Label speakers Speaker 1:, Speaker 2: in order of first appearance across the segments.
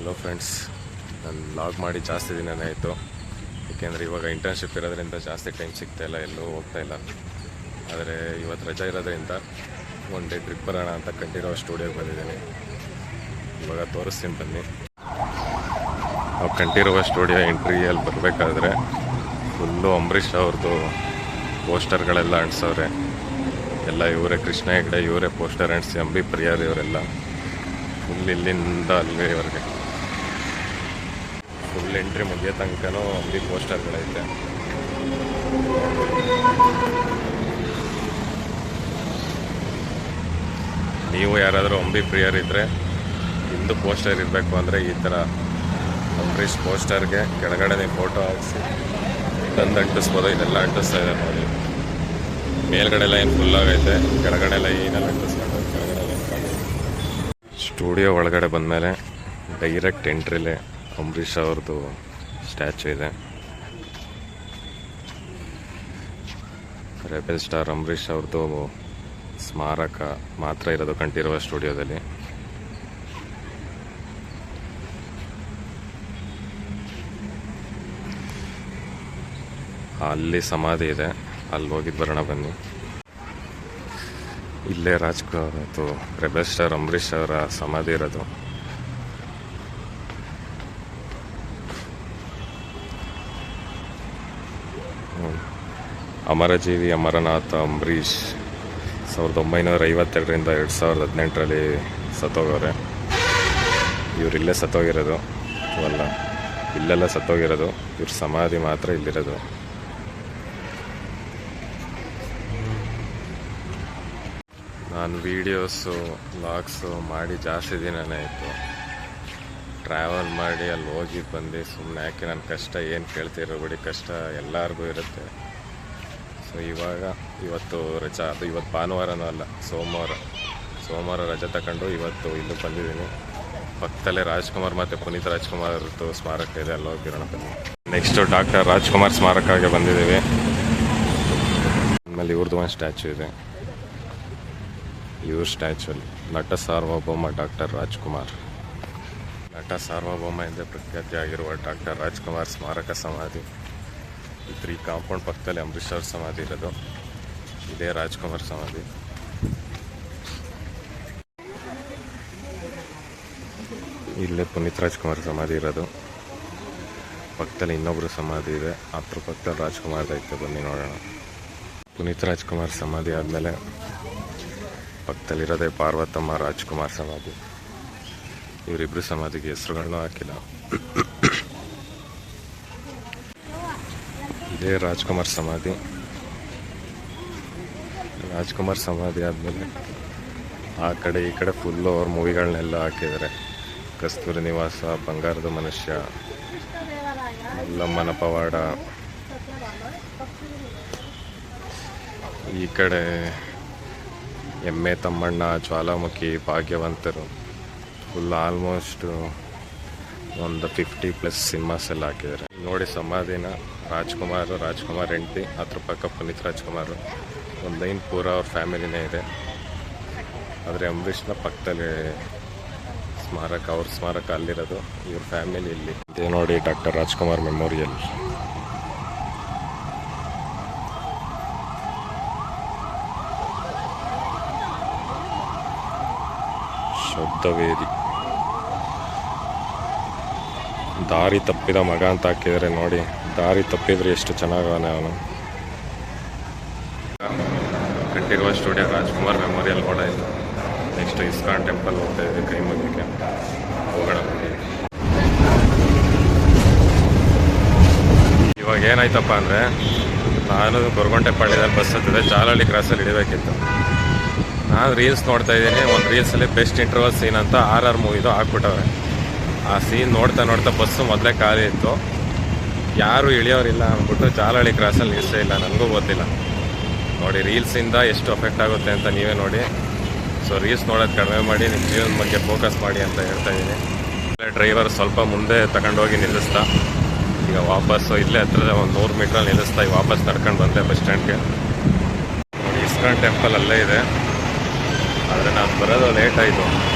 Speaker 1: Hello friends, ನಾನು log ಮಾಡಿ ಜಾಸ್ತಿ ದಿನನೇ ಆಯಿತು. ಏಕೆಂದರೆ ಇವಾಗ ಇಂಟರ್ನ್ಶಿಪ್ ಇರೋದ್ರಿಂದ ಜಾಸ್ತಿ ಟೈಮ್ ಸಿಗ್ತಾಯಿಲ್ಲ, ಎಲ್ಲೂ ಹೋಗ್ತಾಯಿಲ್ಲ. ಆದರೆ ಇವತ್ತು ರಜೆ ಇರೋದ್ರಿಂದ ಒನ್ ಡೇ ಟ್ರಿಪ್ ಬರೋಣ ಅಂತ ಕಂಠೀರವ ಸ್ಟುಡಿಯೋಗೆ ಬಂದಿದ್ದೀನಿ. ಇವಾಗ ತೋರಿಸ್ತೀನಿ ಬನ್ನಿ. ನಾವು ಕಂಠೀರವ ಸ್ಟುಡಿಯೋ ಎಂಟ್ರಿಯಲ್ಲಿ ಬರಬೇಕಾದ್ರೆ ಫುಲ್ಲು ಅಂಬರೀಷ್ ಅವ್ರದ್ದು ಪೋಸ್ಟರ್ಗಳೆಲ್ಲ ಅಂಟಿಸವ್ರೆ. ಎಲ್ಲ ಇವರೇ, ಕೃಷ್ಣ ಹೆಗಡೆ ಇವರೇ ಪೋಸ್ಟರ್ ಅಂಟಿಸಿ, ಅಂಬಿ ಪ್ರಿಯಾರಿ ಅವರೆಲ್ಲ ಫುಲ್ ಇಲ್ಲಿಂದ ಅಲ್ಲಿವರೆಗೆ ಫುಲ್ ಎಂಟ್ರಿ ಮುಗಿಯೋ ತನಕನೂ ಅಂಬಿ ಪೋಸ್ಟರ್ಗಳೈತೆ. ನೀವು ಯಾರಾದರೂ ಅಂಬಿ ಪ್ರಿಯರಿದ್ದರೆ ಹಿಂದೂ ಪೋಸ್ಟರ್ ಇರಬೇಕು ಅಂದರೆ ಈ ಥರ ಅಂಬರೀಷ್ ಪೋಸ್ಟರ್ಗೆ ಕೆಳಗಡೆ ಫೋಟೋ ಹಾಕಿಸಿ ತಂದು ಅಂಟಿಸ್ಬೋದು. ಇದೆಲ್ಲ ಅಂಟಿಸ್ತಾ ಇದೆ ನೋಡಿ. ಮೇಲ್ಗಡೆ ಎಲ್ಲ ಏನು ಫುಲ್ ಆಗೈತೆ, ಕೆಳಗಡೆ ಎಲ್ಲ ಏನೆಲ್ಲ ಅಂಟಿಸ್ಕೊಂಡು ಕೆಳಗಡೆ ಸ್ಟುಡಿಯೋ ಒಳಗಡೆ ಬಂದಮೇಲೆ ಡೈರೆಕ್ಟ್ ಎಂಟ್ರಿಲೇ ಅಂಬರೀಷ್ ಅವ್ರದ್ದು ಸ್ಟ್ಯಾಚು ಇದೆ. ರೆಬೆಲ್ ಸ್ಟಾರ್ ಅಂಬರೀಷ್ ಅವ್ರದ್ದು ಸ್ಮಾರಕ ಮಾತ್ರ ಇರೋದು ಕಂಠೀರವ ಸ್ಟುಡಿಯೋದಲ್ಲಿ. ಅಲ್ಲಿ ಸಮಾಧಿ ಇದೆ, ಅಲ್ಲಿ ಹೋಗಿದ್ದು ಬರೋಣ ಬನ್ನಿ. ಇಲ್ಲೇ ರಾಜ್ಕುಮಾರ್ ರೆಬೆಲ್ ಸ್ಟಾರ್ ಅಂಬರೀಷ್ ಅವರ ಸಮಾಧಿ ಇರೋದು. ಅಮರಜೀವಿ ಅಮರನಾಥ ಅಂಬರೀಷ್ 1952ರಿಂದ 2018ರಲ್ಲಿ ಸತ್ತೋಗವ್ರೆ. ಇವರಿಲ್ಲೇ ಸತ್ತೋಗಿರೋದು ಅಲ್ಲ, ಇಲ್ಲೆಲ್ಲ ಸತ್ತೋಗಿರೋದು. ಇವ್ರ ಸಮಾಧಿ ಮಾತ್ರ ಇಲ್ಲಿರೋದು. ನಾನು ವೀಡಿಯೋಸು ವ್ಲಾಗ್ಸು ಮಾಡಿ ಜಾಸ್ತಿ ದಿನನೇ ಆಯಿತು. ಟ್ರಾವೆಲ್ ಮಾಡಿ ಅಲ್ಲಿ ಹೋಗಿ ಬಂದು ಸುಮ್ಮನೆ ಯಾಕೆ ನನ್ನ ಕಷ್ಟ ಏನು ಕೇಳ್ತಿರೋ ಬಿಡಿ, ಕಷ್ಟ ಎಲ್ಲರಿಗೂ ಇರುತ್ತೆ. ಸೊ ಇವತ್ತು ರಜಾ, ಅದು ಇವತ್ತು ಭಾನುವಾರನೂ ಅಲ್ಲ, ಸೋಮವಾರ ರಜೆ ತಗೊಂಡು ಇವತ್ತು ಇಲ್ಲಿ ಬಂದಿದ್ದೀನಿ. ಪಕ್ಕದಲ್ಲೇ ರಾಜ್ಕುಮಾರ್ ಮತ್ತು ಪುನೀತ್ ರಾಜ್ಕುಮಾರ್ದು ಸ್ಮಾರಕ ಇದೆ, ಅಲ್ಲಿ ಹೋಗಿರೋಣ ಬನ್ನಿ. ನೆಕ್ಸ್ಟು ಡಾಕ್ಟರ್ ರಾಜ್ಕುಮಾರ್ ಸ್ಮಾರಕಕ್ಕೆ ಬಂದಿದ್ದೀವಿ. ಆಮೇಲೆ ಇವ್ರದ್ದು ಒಂದು ಸ್ಟ್ಯಾಚು ಇದೆ. ಇವ್ರ ಸ್ಟ್ಯಾಚುಲಿ ನಟ ಸಾರ್ವಭೌಮ ಡಾಕ್ಟರ್ ರಾಜ್ಕುಮಾರ್, ನಟ ಸಾರ್ವಭೌಮ ಎಂದೇ ಪ್ರಖ್ಯಾತಿ ಆಗಿರುವ ಡಾಕ್ಟರ್ ರಾಜ್ಕುಮಾರ್ ಸ್ಮಾರಕ ಸಮಾಧಿ. ಈ ಕಾಂಪೌಂಡ್ ಪಕ್ಕದಲ್ಲಿ ಅಂಬರೀಷ್ ಅವ್ರ ಸಮಾಧಿ ಇರೋದು. ಇದೇ ರಾಜ್ಕುಮಾರ್ ಸಮಾಧಿ. ಇಲ್ಲೇ ಪುನೀತ್ ರಾಜ್ಕುಮಾರ್ ಸಮಾಧಿ ಇರೋದು. ಪಕ್ಕದಲ್ಲಿ ಇನ್ನೊಬ್ಬರು ಸಮಾಧಿ ಇದೆ, ಅದ್ರ ಪಕ್ಕದಲ್ಲಿ ರಾಜ್ಕುಮಾರ್ದು ಐತೆ, ಬನ್ನಿ ನೋಡೋಣ. ಪುನೀತ್ ರಾಜ್ಕುಮಾರ್ ಸಮಾಧಿ ಆದಮೇಲೆ ಪಕ್ಕದಲ್ಲಿರೋದೇ ಪಾರ್ವತಮ್ಮ ರಾಜ್ಕುಮಾರ್ ಸಮಾಧಿ. ಇವರಿಬ್ಬರು ಸಮಾಧಿಗೆ ಹೆಸರುಗಳನ್ನೂ ಹಾಕಿಲ್ಲ. ಇದೇ ರಾಜ್ಕುಮಾರ್ ಸಮಾಧಿ. ರಾಜ್ಕುಮಾರ್ ಸಮಾಧಿ ಆದಮೇಲೆ ಆ ಕಡೆ ಈ ಕಡೆ ಫುಲ್ಲು ಅವ್ರ ಮೂವಿಗಳನ್ನೆಲ್ಲ ಹಾಕಿದ್ದಾರೆ. ಕಸ್ತೂರಿ ನಿವಾಸ, ಬಂಗಾರದ ಮನುಷ್ಯ, ಲಮ್ಮನ ಪವಾಡ, ಈ ಕಡೆ ಎಮ್ಮೆ ತಮ್ಮಣ್ಣ, ಜ್ವಾಲಾಮುಖಿ, ಭಾಗ್ಯವಂತರು, ಫುಲ್ ಆಲ್ಮೋಸ್ಟ್ ಒಂದು 50+ ಸಿನಿಮಾಸ್ ಎಲ್ಲ ಹಾಕಿದ್ದಾರೆ. ನೋಡಿ ಸಮಾಧಿನ ರಾಜ್ಕುಮಾರ್ ಹೆಂಡತಿ, ಅದ್ರ ಪಕ್ಕ ಪುನೀತ್ ರಾಜ್ಕುಮಾರ್. ಒಂದು ಲೈನ್ ಪೂರ ಅವ್ರ ಫ್ಯಾಮಿಲಿನೇ ಇದೆ. ಆದರೆ ಅಂಬರೀಷ್ನ ಪಕ್ಕದಲ್ಲಿ ಅವ್ರ ಸ್ಮಾರಕ ಅಲ್ಲಿರೋದು, ಇವ್ರ ಫ್ಯಾಮಿಲಿ ಇಲ್ಲಿ ಇದೆ. ನೋಡಿ ಡಾಕ್ಟರ್ ರಾಜ್ಕುಮಾರ್ ಮೆಮೋರಿಯಲ್. ಶಬ್ದವೇದಿ. ದಾರಿ ತಪ್ಪಿದ ಮಗ ಅಂತ ಹಾಕಿದರೆ ನೋಡಿ. ದಾರಿ ತಪ್ಪಿದ್ರೆ ಎಷ್ಟು ಚೆನ್ನಾಗವನೇ ಅವನು. ಕಂಠೀರವ ಸ್ಟುಡಿಯೋ ರಾಜ್ಕುಮಾರ್ ಮೆಮೋರಿಯಲ್ ಕೂಡ ಇಲ್ಲ. ನೆಕ್ಸ್ಟ್ ಇಸ್ಕಾನ್ ಟೆಂಪಲ್ ಹೋಗ್ತಾ ಇದ್ದೀವಿ, ಕೈ ಮುಗಿಕ್ಕೆ ಹೋಗೋಣ. ಇವಾಗ ಏನಾಯ್ತಪ್ಪ ಅಂದರೆ, ನಾನು ಗೊರಗುಂಟೆಪಾಳ್ಯದಲ್ಲಿ ಬಸ್ ಹತ್ತಿದೆ, ಜಾಲಹಳ್ಳಿ ಕ್ರಾಸಲ್ಲಿ ಹಿಡಿಬೇಕಿತ್ತು. ನಾನು ರೀಲ್ಸ್ ನೋಡ್ತಾ ಇದ್ದೀನಿ. ಒಂದು ರೀಲ್ಸಲ್ಲಿ ಬೆಸ್ಟ್ ಇಂಟರ್ವಲ್ ಸೀನ್ ಅಂತ RR ಮೂವಿದು ಹಾಕ್ಬಿಟ್ಟವ್ರೆ. ಆ ಸೀನ್ ನೋಡ್ತಾ ಬಸ್ಸು ಮೊದಲೇ ಖಾಲಿ ಇತ್ತು. ಯಾರು ಇಳಿಯೋರಿಲ್ಲ ಅಂದ್ಬಿಟ್ಟು ಜಾಲಹಳ್ಳಿ ಕ್ರಾಸಲ್ಲಿ ನಿಲ್ಲಿಸೇ ಇಲ್ಲ. ನನಗೂ ಗೊತ್ತಿಲ್ಲ. ನೋಡಿ ರೀಲ್ಸಿಂದ ಎಷ್ಟು ಅಫೆಕ್ಟ್ ಆಗುತ್ತೆ ಅಂತ ನೀವೇ ನೋಡಿ. ಸೊ ರೀಲ್ಸ್ ನೋಡೋದು ಕಡಿಮೆ ಮಾಡಿ, ನಿಮ್ಮ ಜೀವನದ ಬಗ್ಗೆ ಫೋಕಸ್ ಮಾಡಿ ಅಂತ ಹೇಳ್ತಾ ಇದ್ದೀನಿ. ಡ್ರೈವರ್ ಸ್ವಲ್ಪ ಮುಂದೆ ತಗೊಂಡೋಗಿ ನಿಲ್ಲಿಸ್ತಾ, ಈಗ ವಾಪಸ್ಸು ಇಲ್ಲೇ ಹತ್ತಿರದ ಒಂದು 100 ಮೀಟ್ರಲ್ಲಿ ನಿಲ್ಲಿಸ್ತಾ ಈಗ ವಾಪಸ್ ನಡ್ಕೊಂಡು ಬಂದೆ ಬಸ್ ಸ್ಟ್ಯಾಂಡ್ಗೆ. ನೋಡಿ ಇಸ್ಕಾನ್ ಟೆಂಪಲ್ ಅಲ್ಲೇ ಇದೆ. ಆದರೆ ನಾನು ಬರೋದು ಲೇಟ್ ಆಯಿತು.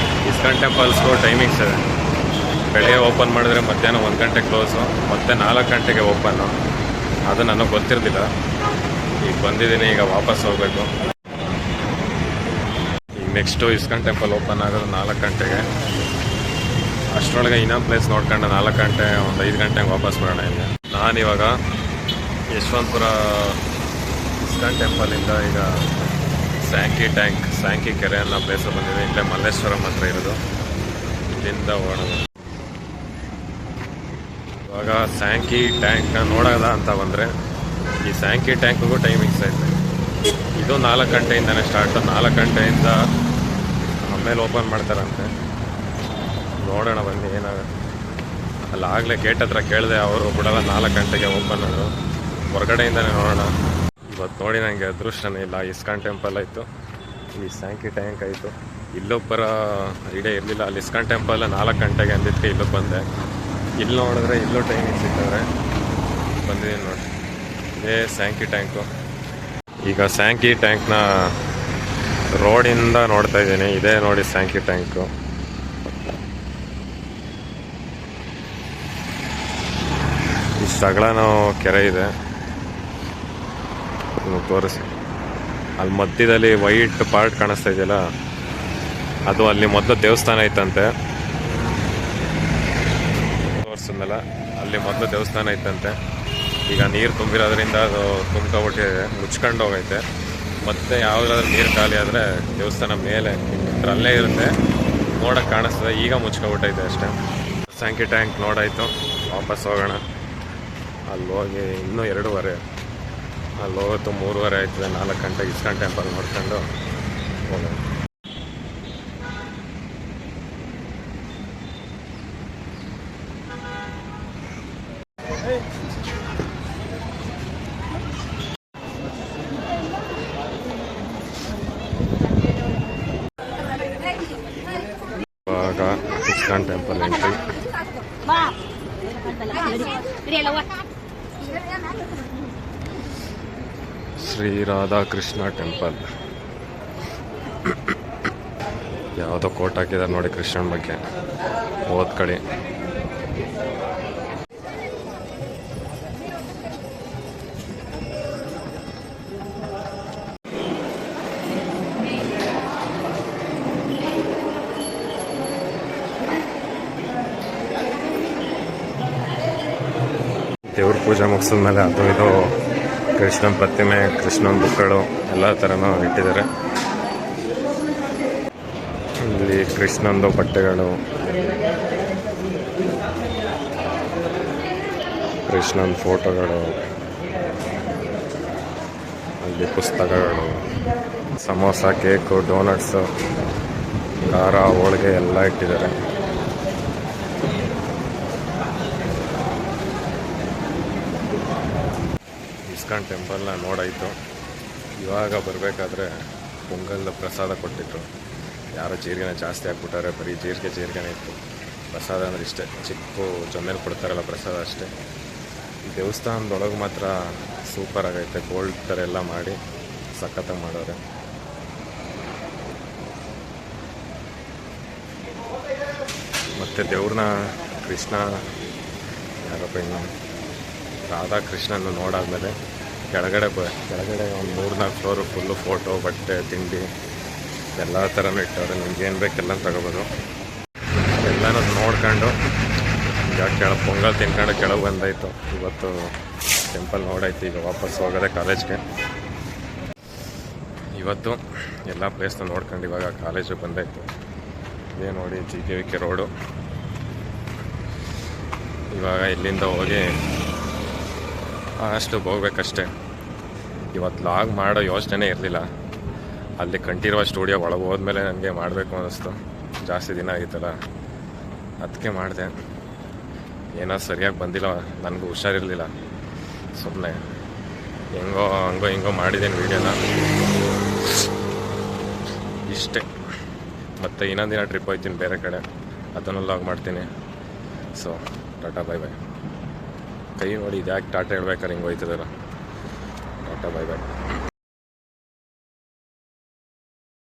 Speaker 1: ಇಸ್ಕಾನ್ ಟೆಂಪಲ್ಸ್ಗೂ ಟೈಮಿಂಗ್ಸ್ ಇದೆ. ಬೆಳಗ್ಗೆ ಓಪನ್ ಮಾಡಿದ್ರೆ ಮಧ್ಯಾಹ್ನ 1 ಗಂಟೆ ಕ್ಲೋಸು, ಮತ್ತೆ 4 ಗಂಟೆಗೆ ಓಪನ್ನು. ಅದು ನನಗೆ ಗೊತ್ತಿರಲಿಲ್ಲ. ಈಗ ಬಂದಿದ್ದೀನಿ, ಈಗ ವಾಪಸ್ ಹೋಗಬೇಕು. ಈಗ ನೆಕ್ಸ್ಟು ಇಸ್ಕಾನ್ ಟೆಂಪಲ್ ಓಪನ್ ಆಗೋದು 4 ಗಂಟೆಗೆ. ಅಷ್ಟರೊಳಗೆ ಇನ್ನೊಂದು ಪ್ಲೇಸ್ ನೋಡ್ಕೊಂಡು 4 ಗಂಟೆ, ಒಂದು 5 ಗಂಟೆಗೆ ವಾಪಸ್ ಬರೋಣ. ಇಲ್ಲಿ ನಾನಿವಾಗ ಯಶವಂತಪುರ ಇಸ್ಕಾನ್ ಟೆಂಪಲಿಂದ ಈಗ ಸ್ಯಾಂಕಿ ಕೆರೆ ಅನ್ನೋ ಪ್ಲೇಸ್ ಬಂದಿದೆ. ಇಲ್ಲೇ ಮಲ್ಲೇಶ್ವರಂ ಹತ್ರ ಇರೋದು. ಇಲ್ಲಿಂದ ಓಡೋದು. ಇವಾಗ ಸ್ಯಾಂಕಿ ಟ್ಯಾಂಕ್ನ ನೋಡೋದ ಅಂತ ಬಂದರೆ, ಈ ಸ್ಯಾಂಕಿ ಟ್ಯಾಂಕ್ಗೂ ಟೈಮಿಂಗ್ಸ್ ಐತೆ. ಇದು 4 ಗಂಟೆಯಿಂದನೇ ಸ್ಟಾರ್ಟು. 4 ಗಂಟೆಯಿಂದ ಆಮೇಲೆ ಓಪನ್ ಮಾಡ್ತಾರಂತೆ. ನೋಡೋಣ ಬನ್ನಿ ಏನಾಗುತ್ತೆ. ಅಲ್ಲಾಗಲೇ ಗೇಟ್ ಹತ್ರ ಕೇಳಿದೆ, ಅವರು ಬಿಡಲ್ಲ, 4 ಗಂಟೆಗೆ ಓಪನ್ ಅದು. ಹೊರಗಡೆಯಿಂದನೇ ನೋಡೋಣ. ಇವತ್ತು ನೋಡಿ ನನಗೆ ಅದೃಷ್ಟನೇ ಇಲ್ಲ. ಇಸ್ಕಾನ್ ಟೆಂಪಲ್ ಆಯಿತು, ಈ ಸ್ಯಾಂಕಿ ಟ್ಯಾಂಕ್ ಆಯಿತು. ಇಲ್ಲೋಗಿ ಬರೋ ಐಡಿಯಾ ಇರಲಿಲ್ಲ. ಅಲ್ಲಿ ಇಸ್ಕಾನ್ ಟೆಂಪಲ್ 4 ಗಂಟೆಗೆ ಅಂದಿದ್ದಕ್ಕೆ ಇಲ್ಲಿಗೆ ಬಂದೆ. ಇಲ್ಲಿ ನೋಡಿದ್ರೆ ಇಲ್ಲೂ ಟೈಮಿಂಗ್ ಸಿಗ್ತದೆ. ಬಂದಿದ್ದೀನಿ ನೋಡಿ, ಇದೇ ಸ್ಯಾಂಕಿ ಟ್ಯಾಂಕು. ಈಗ ಸ್ಯಾಂಕಿ ಟ್ಯಾಂಕ್ನ ರೋಡಿಂದ ನೋಡ್ತಾ ಇದ್ದೀನಿ. ಇದೇ ನೋಡಿ ಸ್ಯಾಂಕಿ ಟ್ಯಾಂಕು. ಇಷ್ಟು ಅಗಲನೂ ಕೆರೆ ಇದೆ, ತೋರಿಸಿ. ಅಲ್ಲಿ ಮಧ್ಯದಲ್ಲಿ ವೈಟ್ ಪಾರ್ಟ್ ಕಾಣಿಸ್ತಾ ಇದೆಯಲ್ಲ, ಅದು ಅಲ್ಲಿ ಮೊದಲು ದೇವಸ್ಥಾನ ಐತಂತೆ. ತೋರಿಸಿದ್ಮೇಲೆ ಅಲ್ಲಿ ಮೊದಲು ದೇವಸ್ಥಾನ ಐತಂತೆ. ಈಗ ನೀರು ತುಂಬಿರೋದ್ರಿಂದ ಅದು ತುಂಬ್ಕೊಬಿಟ್ಟಿದೆ, ಮುಚ್ಕೊಂಡು ಹೋಗೈತೆ. ಮತ್ತೆ ಯಾವುದಾದ್ರೂ ನೀರು ಖಾಲಿ ಆದರೆ ದೇವಸ್ಥಾನ ಮೇಲೆ ಅಲ್ಲೇ ಇರುತ್ತೆ, ನೋಡೋಕೆ ಕಾಣಿಸ್ತದೆ. ಈಗ ಮುಚ್ಕೊಬಿಟ್ಟೈತೆ ಅಷ್ಟೇ. ಸ್ಯಾಂಕಿ ಟ್ಯಾಂಕ್ ನೋಡಾಯಿತು, ವಾಪಸ್ ಹೋಗೋಣ. ಅಲ್ಲಿ ಹೋಗಿ ಇನ್ನೂ 2:15, ಅಲ್ಲಿ ಹೋಗೋದು 3:30 ಆಯ್ತದೆ. 4 ಗಂಟೆಗೆ ಇಸ್ಕಾನ್ ಟೆಂಪಲ್ ನೋಡ್ಕೊಂಡು ಹೋಗೋಣ. ಇವಾಗ ISKCON temple entry. Shri Radhakrishna temple. ಯಾವುದೋ ಕೋಟ್ ಹಾಕಿದ್ದಾರೆ ನೋಡಿ ಕೃಷ್ಣನ ಬಗ್ಗೆ, ಓದ್ಕಳಿ. ದೇವ್ರ ಪೂಜೆ ಮುಗಿಸಿದ್ಮೇಲೆ ಅದು ಇದು ಕೃಷ್ಣನ ಪ್ರತಿಮೆ, ಕೃಷ್ಣನ ಬುಕ್ಗಳು ಎಲ್ಲ ಥರನೂ ಇಟ್ಟಿದ್ದಾರೆ. ಇಲ್ಲಿ ಕೃಷ್ಣಂದು ಬಟ್ಟೆಗಳು, ಕೃಷ್ಣನ ಫೋಟೋಗಳು, ಅಲ್ಲಿ ಪುಸ್ತಕಗಳು, ಸಮೋಸ, ಕೇಕು, ಡೋನಟ್ಸು, ಖಾರ, ಹೋಳಿಗೆ ಎಲ್ಲ ಇಟ್ಟಿದ್ದಾರೆ. ಇಸ್ಕಾನ್ ಟೆಂಪಲ್ನ ನೋಡಾಯಿತು. ಇವಾಗ ಬರಬೇಕಾದ್ರೆ ಪೊಂಗಲ್ ಪ್ರಸಾದ ಕೊಟ್ಟಿದ್ರು. ಯಾರೋ ಜೀರಿಗೆನ ಜಾಸ್ತಿ ಹಾಕ್ಬಿಟ್ಟಾರೆ, ಬರೀ ಜೀರಿಗೆನೇ ಇತ್ತು. ಪ್ರಸಾದ ಅಂದರೆ ಇಷ್ಟೇ, ಚಿಕ್ಕ ಜೊನ್ನೆಲಿ ಕೊಡ್ತಾರಲ್ಲ ಪ್ರಸಾದ ಅಷ್ಟೇ. ದೇವಸ್ಥಾನದೊಳಗೆ ಮಾತ್ರ ಸೂಪರ್ ಆಗೈತೆ. ಗೋಲ್ಡ್ ಥರ ಎಲ್ಲ ಮಾಡಿ ಸಖತ್ತಾಗಿ ಮಾಡೋರೆ. ಮತ್ತು ದೇವ್ರನ್ನ ಕೃಷ್ಣ ಯಾರಪ್ಪ ಇನ್ನು ರಾಧಾಕೃಷ್ಣನ ನೋಡಾದ್ಮೇಲೆ ಕೆಳಗಡೆ ಒಂದು 3-4 ಫ್ಲೋರು ಫುಲ್ಲು ಫೋಟೋ, ಬಟ್ಟೆ, ತಿಂಡಿ ಎಲ್ಲ ಥರನೂ ಇಟ್ಟವ್ರೆ. ನಿಮ್ಗೆ ಏನು ಬೇಕೆಲ್ಲ ತಗೋಬೋದು. ಎಲ್ಲನೂ ನೋಡ್ಕೊಂಡು ಈಗ ಪೊಂಗಲ್ ತಿನ್ಕೊಂಡು ಕೆಳಗೆ ಬಂದಾಯಿತು. ಇವತ್ತು ಟೆಂಪಲ್ ನೋಡಾಯ್ತು. ಈಗ ವಾಪಸ್ ಹೋಗೋದೆ ಕಾಲೇಜ್ಗೆ. ಇವತ್ತು ಎಲ್ಲ ಪ್ಲೇಸ್ನ ನೋಡ್ಕೊಂಡು ಇವಾಗ ಕಾಲೇಜಿಗೆ ಬಂದಾಯಿತು. ಇದೇ ನೋಡಿ GKVK ರೋಡು. ಇವಾಗ ಇಲ್ಲಿಂದ ಹೋಗಿ ಅಷ್ಟು ಹೋಗ್ಬೇಕಷ್ಟೆ. ಇವತ್ತು ಲಾಗ್ ಮಾಡೋ ಯೋಚನೆ ಇರಲಿಲ್ಲ. ಅಲ್ಲಿ ಕಂಠೀರವ ಸ್ಟುಡಿಯೋ ಒಳಗೆ ಹೋದ್ಮೇಲೆ ನನಗೆ ಮಾಡಬೇಕು ಅನ್ನಿಸ್ತು. ಜಾಸ್ತಿ ದಿನ ಆಗಿತ್ತಲ್ಲ, ಅದಕ್ಕೆ ಮಾಡಿದೆ. ಏನೋ ಸರಿಯಾಗಿ ಬಂದಿಲ್ಲ, ನನಗೂ ಹುಷಾರಿರಲಿಲ್ಲ. ಸುಮ್ಮನೆ ಹಿಂಗೋ ಮಾಡಿದ್ದೇನೆ ವೀಡಿಯೋನ. ಇಷ್ಟೇ. ಮತ್ತು ಇನ್ನೊಂದಿನ ಟ್ರಿಪ್ ಹೋಗ್ತೀನಿ ಬೇರೆ ಕಡೆ, ಅದನ್ನು ಲಾಗ್ ಮಾಡ್ತೀನಿ. So tata bye bye. ಕೈ ನೋಡಿ, ಇದ್ಯಾಕೆ ಟಾಟಾ ಹೇಳ್ಬೇಕಾದ್ರೆ ಹಿಂಗೆ ಹೋಯ್ತದಲ್ಲ. Tata bye bye.